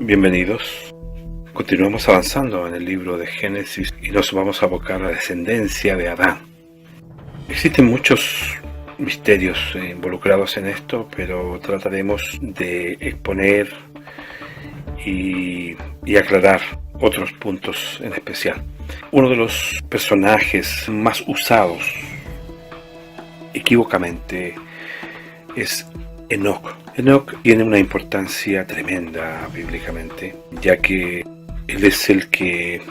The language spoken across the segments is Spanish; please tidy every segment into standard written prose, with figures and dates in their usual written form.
Bienvenidos. Continuamos avanzando en el libro de Génesis y nos vamos a abocar a la descendencia de Adán. Existen muchos misterios involucrados en esto, pero trataremos de exponer y aclarar otros puntos en especial. Uno de los personajes más usados equívocamente es Enoc. Enoc tiene una importancia tremenda bíblicamente, ya que él es el que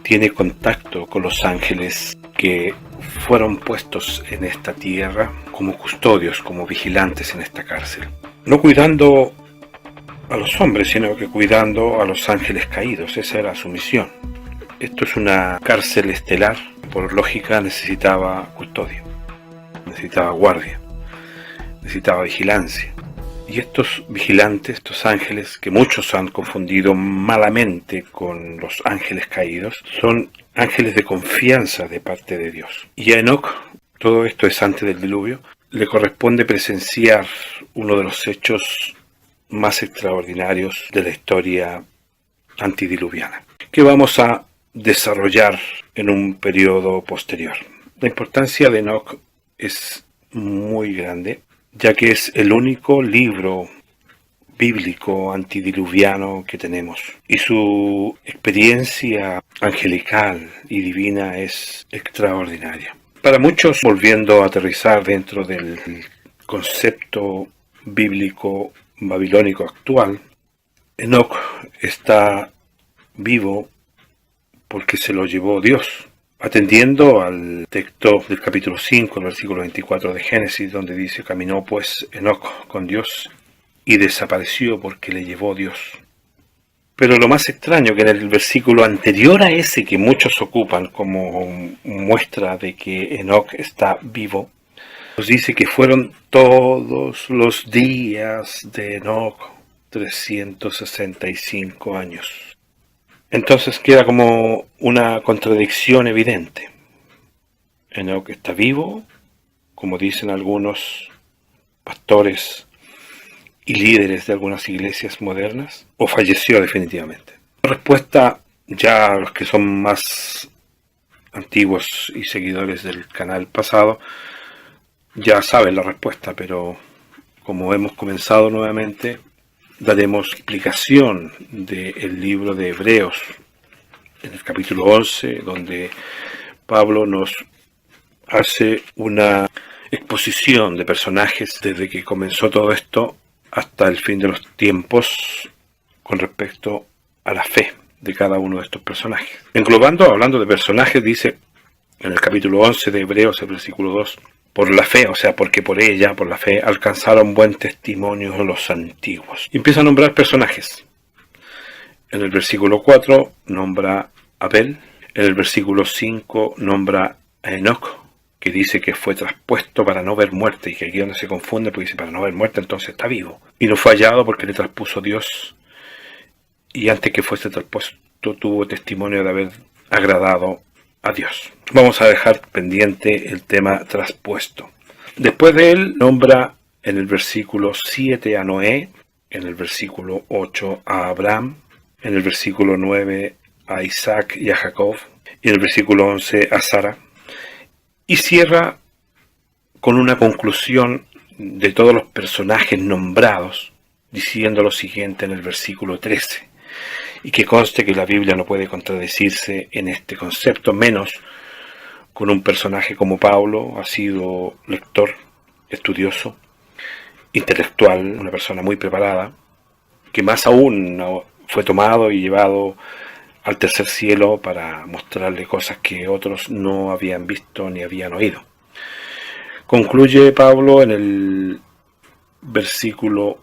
tiene contacto con los ángeles que fueron puestos en esta tierra como custodios, como vigilantes en esta cárcel. No cuidando a los hombres, sino que cuidando a los ángeles caídos. Esa era su misión. Esto es una cárcel estelar. Por lógica necesitaba custodia, necesitaba guardia, necesitaba vigilancia. Y estos vigilantes, estos ángeles, que muchos han confundido malamente con los ángeles caídos, son ángeles de confianza de parte de Dios. Y a Enoc, todo esto es antes del diluvio, le corresponde presenciar uno de los hechos más extraordinarios de la historia antidiluviana, que vamos a desarrollar en un periodo posterior. La importancia de Enoc es muy grande, ya que es el único libro bíblico antidiluviano que tenemos. Y su experiencia angelical y divina es extraordinaria. Para muchos, volviendo a aterrizar dentro del concepto bíblico babilónico actual, Enoc está vivo porque se lo llevó Dios. Atendiendo al texto del capítulo 5, el versículo 24 de Génesis, donde dice: caminó pues Enoc con Dios y desapareció porque le llevó Dios. Pero lo más extraño, que en el versículo anterior a ese que muchos ocupan como muestra de que Enoc está vivo, nos dice que fueron todos los días de Enoc 365 años. Entonces queda como una contradicción evidente. Enoc está vivo, como dicen algunos pastores y líderes de algunas iglesias modernas, o falleció definitivamente. La respuesta, ya los que son más antiguos y seguidores del canal pasado, ya saben la respuesta, pero como hemos comenzado nuevamente, daremos explicación del libro de Hebreos, en el capítulo 11, donde Pablo nos hace una exposición de personajes desde que comenzó todo esto hasta el fin de los tiempos con respecto a la fe de cada uno de estos personajes. Englobando, hablando de personajes, dice en el capítulo 11 de Hebreos, el versículo 2, por la fe, o sea, porque por ella, por la fe, alcanzaron buen testimonio los antiguos. Y empieza a nombrar personajes. En el versículo 4 nombra a Abel. En el versículo 5 nombra a Enoc, que dice que fue traspuesto para no ver muerte, y que aquí donde se confunde, porque dice para no ver muerte, entonces está vivo. Y no fue hallado porque le traspuso Dios, y antes que fuese traspuesto tuvo testimonio de haber agradado a Dios. Vamos a dejar pendiente el tema traspuesto. Después de él nombra en el versículo 7 a Noé, en el versículo 8 a Abraham, en el versículo 9 a Isaac y a Jacob, y en el versículo 11 a Sara, y cierra con una conclusión de todos los personajes nombrados, diciendo lo siguiente en el versículo 13. Y que conste que la Biblia no puede contradecirse en este concepto, menos con un personaje como Pablo. Ha sido lector, estudioso, intelectual, una persona muy preparada, que más aún fue tomado y llevado al tercer cielo para mostrarle cosas que otros no habían visto ni habían oído. Concluye Pablo en el versículo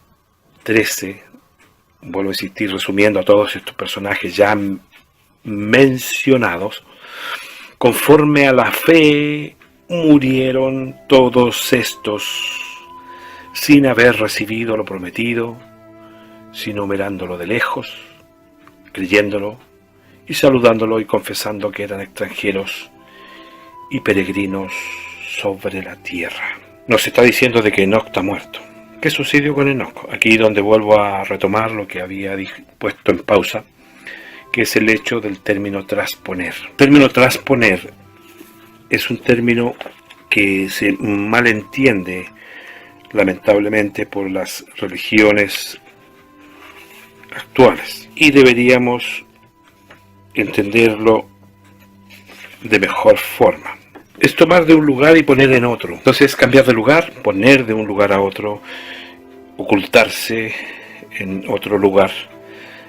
13, vuelvo a insistir, resumiendo a todos estos personajes ya mencionados: conforme a la fe murieron todos estos, sin haber recibido lo prometido, sino mirándolo de lejos, creyéndolo y saludándolo y confesando que eran extranjeros y peregrinos sobre la tierra. Nos está diciendo de que Enoc está muerto. ¿Qué sucedió con Enoc? Aquí donde vuelvo a retomar lo que había puesto en pausa, que es el hecho del término trasponer. El término trasponer es un término que se malentiende lamentablemente por las religiones actuales y deberíamos entenderlo de mejor forma. Es tomar de un lugar y poner en otro. Entonces cambiar de lugar, poner de un lugar a otro, ocultarse en otro lugar,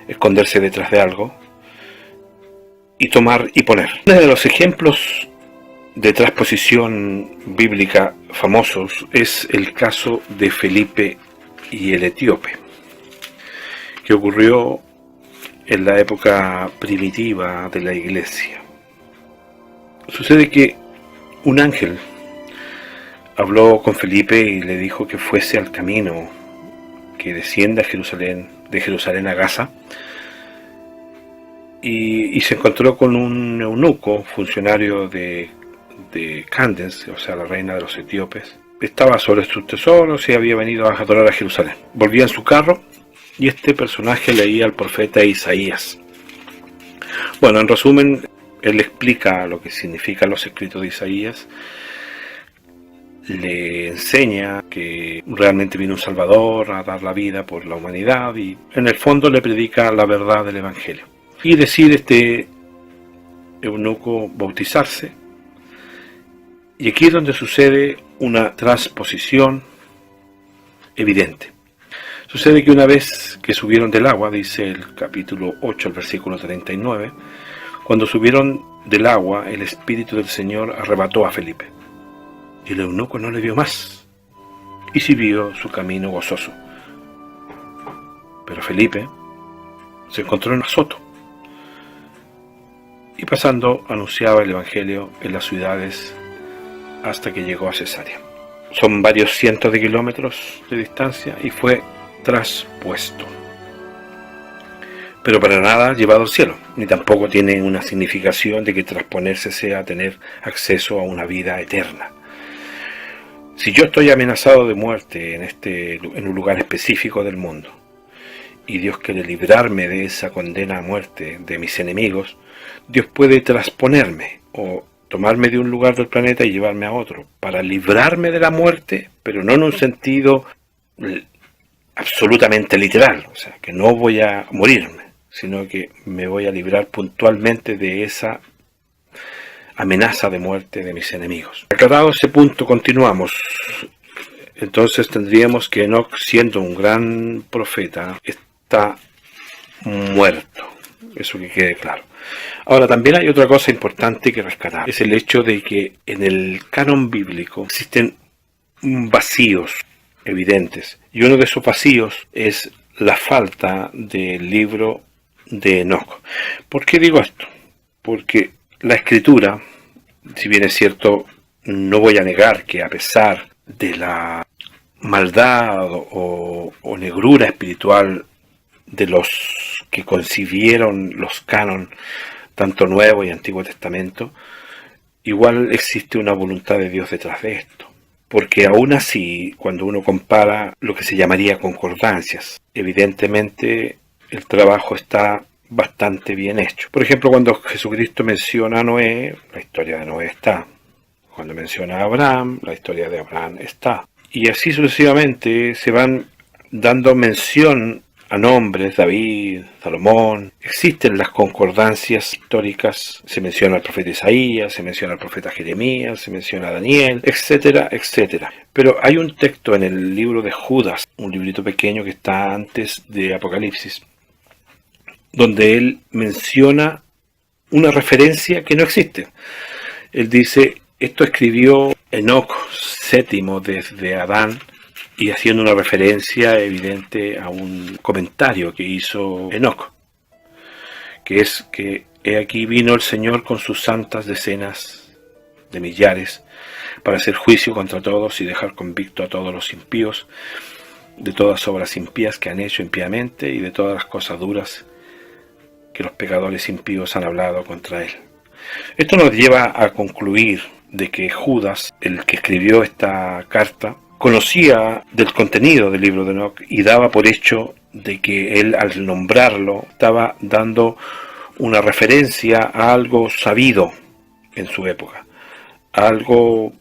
esconderse detrás de algo y tomar y poner. Uno de los ejemplos de transposición bíblica famosos es el caso de Felipe y el etíope, que ocurrió en la época primitiva de la iglesia. Sucede que un ángel habló con Felipe y le dijo que fuese al camino que descienda a Jerusalén, de Jerusalén a Gaza, y se encontró con un eunuco, funcionario de Candace, o sea, la reina de los etíopes. Estaba sobre sus tesoros y había venido a adorar a Jerusalén. Volvía en su carro y este personaje leía al profeta Isaías. Bueno, en resumen, él explica lo que significan los escritos de Isaías, le enseña que realmente vino un Salvador a dar la vida por la humanidad y en el fondo le predica la verdad del Evangelio. Y decide este eunuco bautizarse, y aquí es donde sucede una transposición evidente. Sucede que una vez que subieron del agua, dice el capítulo 8, el versículo 39, cuando subieron del agua, el Espíritu del Señor arrebató a Felipe. Y el eunuco no le vio más, y siguió su camino gozoso. Pero Felipe se encontró en Azoto, y pasando anunciaba el Evangelio en las ciudades hasta que llegó a Cesarea. Son varios cientos de kilómetros de distancia y fue traspuesto. Pero para nada llevado al cielo, ni tampoco tiene una significación de que trasponerse sea tener acceso a una vida eterna. Si yo estoy amenazado de muerte en un lugar específico del mundo, y Dios quiere librarme de esa condena a muerte de mis enemigos, Dios puede trasponerme o tomarme de un lugar del planeta y llevarme a otro, para librarme de la muerte, pero no en un sentido absolutamente literal, o sea, que no voy a morirme, sino que me voy a librar puntualmente de esa amenaza de muerte de mis enemigos. Aclarado ese punto, continuamos. Entonces tendríamos que Enoc, siendo un gran profeta, está muerto. Eso que quede claro. Ahora, también hay otra cosa importante que rescatar. Es el hecho de que en el canon bíblico existen vacíos evidentes. Y uno de esos vacíos es la falta del libro de Enoc. ¿Por qué digo esto? Porque la escritura, si bien es cierto, no voy a negar que a pesar de la maldad o negrura espiritual de los que concibieron los canon, tanto Nuevo y Antiguo Testamento, igual existe una voluntad de Dios detrás de esto. Porque aún así, cuando uno compara lo que se llamaría concordancias, evidentemente el trabajo está bastante bien hecho. Por ejemplo, cuando Jesucristo menciona a Noé, la historia de Noé está. Cuando menciona a Abraham, la historia de Abraham está. Y así sucesivamente se van dando mención a nombres, David, Salomón. Existen las concordancias históricas, se menciona al profeta Isaías, se menciona al profeta Jeremías, se menciona a Daniel, etcétera, etcétera. Pero hay un texto en el libro de Judas, un librito pequeño que está antes de Apocalipsis, donde él menciona una referencia que no existe. Él dice, esto escribió Enoc VII desde Adán, y haciendo una referencia evidente a un comentario que hizo Enoc, que es que he aquí vino el Señor con sus santas decenas de millares para hacer juicio contra todos y dejar convicto a todos los impíos de todas obras impías que han hecho impíamente y de todas las cosas duras que los pecadores impíos han hablado contra él. Esto nos lleva a concluir de que Judas, el que escribió esta carta, conocía del contenido del libro de Enoch y daba por hecho de que él, al nombrarlo, estaba dando una referencia a algo sabido en su época, a algo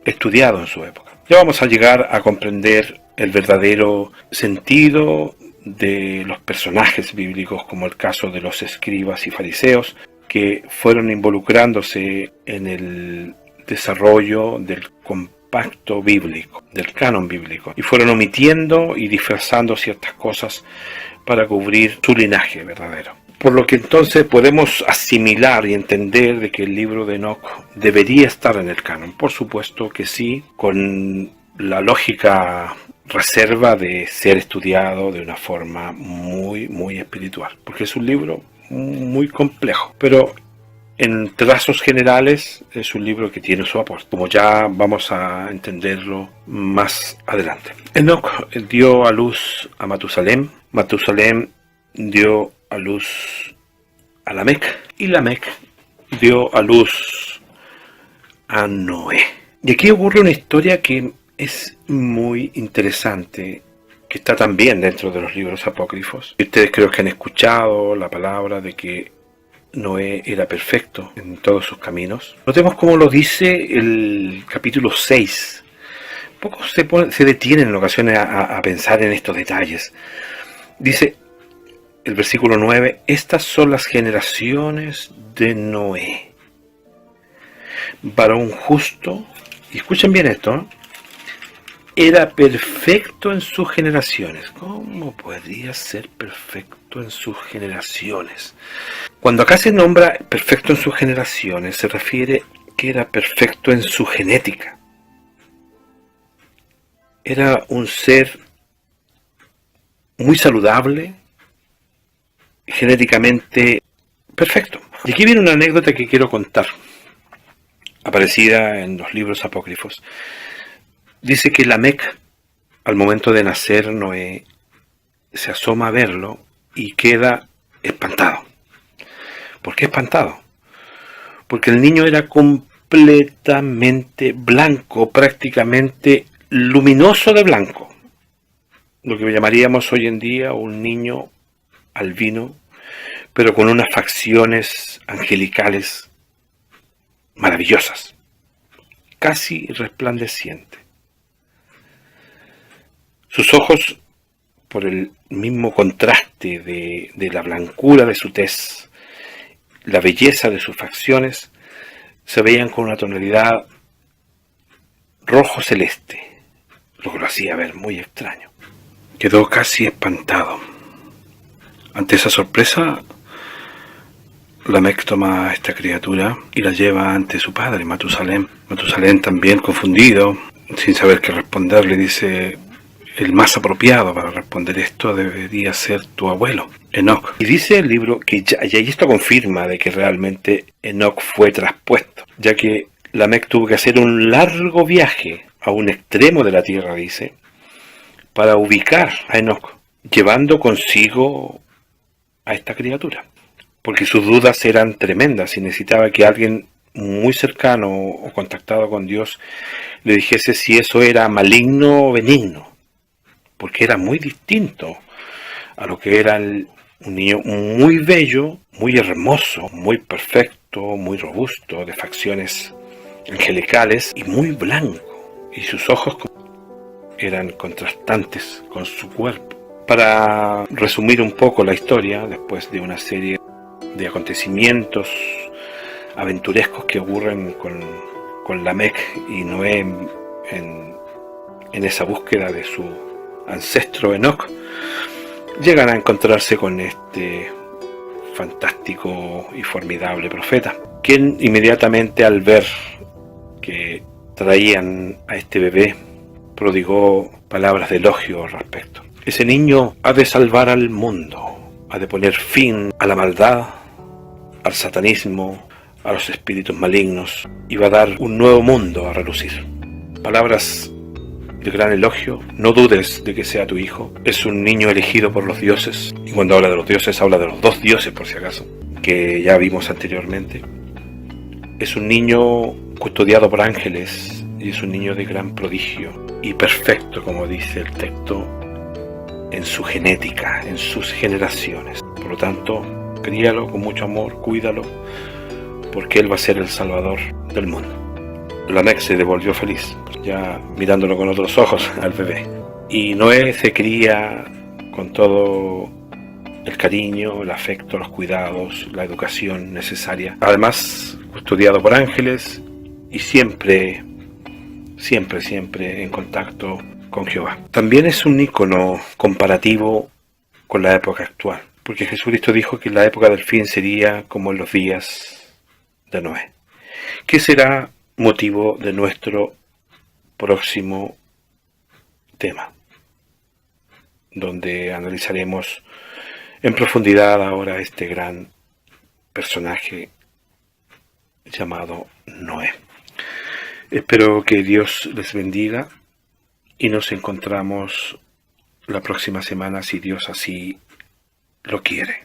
estudiado en su época. Ya vamos a llegar a comprender el verdadero sentido de los personajes bíblicos, como el caso de los escribas y fariseos, que fueron involucrándose en el desarrollo del compacto bíblico, del canon bíblico, y fueron omitiendo y disfrazando ciertas cosas para cubrir su linaje verdadero. Por lo que entonces podemos asimilar y entender de que el libro de Enoch debería estar en el canon. Por supuesto que sí, con la lógica reserva de ser estudiado de una forma muy espiritual, porque es un libro muy complejo, pero en trazos generales es un libro que tiene su aporte, como ya vamos a entenderlo más adelante. Enoch dio a luz a Matusalem, Matusalem dio a luz a Lamec, y Lamec dio a luz a Noé. Y aquí ocurre una historia que es muy interesante, que está también dentro de los libros apócrifos. Y ustedes creo que han escuchado la palabra de que Noé era perfecto en todos sus caminos. Notemos cómo lo dice el capítulo 6. Pocos se detienen en ocasiones a pensar en estos detalles. Dice el versículo 9, estas son las generaciones de Noé, varón justo, y escuchen bien esto, ¿no? Era perfecto en sus generaciones. ¿Cómo podría ser perfecto en sus generaciones? Cuando acá se nombra perfecto en sus generaciones, se refiere que era perfecto en su genética. Era un ser muy saludable, genéticamente perfecto. Y aquí viene una anécdota que quiero contar, aparecida en los libros apócrifos. Dice que Lamec, al momento de nacer Noé, se asoma a verlo y queda espantado. ¿Por qué espantado? Porque el niño era completamente blanco, prácticamente luminoso de blanco. Lo que llamaríamos hoy en día un niño albino, pero con unas facciones angelicales maravillosas, casi resplandeciente. Sus ojos, por el mismo contraste de la blancura de su tez, la belleza de sus facciones, se veían con una tonalidad rojo celeste, lo que lo hacía ver muy extraño. Quedó casi espantado. Ante esa sorpresa, Lamec toma a esta criatura y la lleva ante su padre, Matusalem. Matusalem, también confundido, sin saber qué responder, le dice: el más apropiado para responder esto debería ser tu abuelo, Enoch. Y dice el libro que y esto confirma de que realmente Enoch fue traspuesto, ya que Lamec tuvo que hacer un largo viaje a un extremo de la tierra, dice, para ubicar a Enoch, llevando consigo a esta criatura, porque sus dudas eran tremendas y necesitaba que alguien muy cercano o contactado con Dios le dijese si eso era maligno o benigno, porque era muy distinto a lo que era un niño muy bello, muy hermoso, muy perfecto, muy robusto, de facciones angelicales y muy blanco, y sus ojos eran contrastantes con su cuerpo. Para resumir un poco la historia, después de una serie de acontecimientos aventurescos que ocurren con Lamec y Noé en esa búsqueda de su ancestro Enoch, llegan a encontrarse con este fantástico y formidable profeta, quien inmediatamente, al ver que traían a este bebé, prodigó palabras de elogio al respecto. Ese niño ha de salvar al mundo, ha de poner fin a la maldad, al satanismo, a los espíritus malignos, y va a dar un nuevo mundo a relucir. Palabras de gran elogio. No dudes de que sea tu hijo. Es un niño elegido por los dioses, y cuando habla de los dioses habla de los dos dioses, por si acaso, que ya vimos anteriormente. Es un niño custodiado por ángeles y es un niño de gran prodigio y perfecto, como dice el texto, en su genética, en sus generaciones. Por lo tanto, críalo con mucho amor, cuídalo, porque él va a ser el salvador del mundo. Lamec se devolvió feliz, ya mirándolo con otros ojos al bebé. Y Noé se cría con todo el cariño, el afecto, los cuidados, la educación necesaria. Además, custodiado por ángeles y siempre en contacto con Jehová. También es un ícono comparativo con la época actual, porque Jesucristo dijo que la época del fin sería como en los días de Noé, que será motivo de nuestro próximo tema, donde analizaremos en profundidad ahora este gran personaje llamado Noé. Espero que Dios les bendiga y nos encontramos la próxima semana si Dios así lo quiere.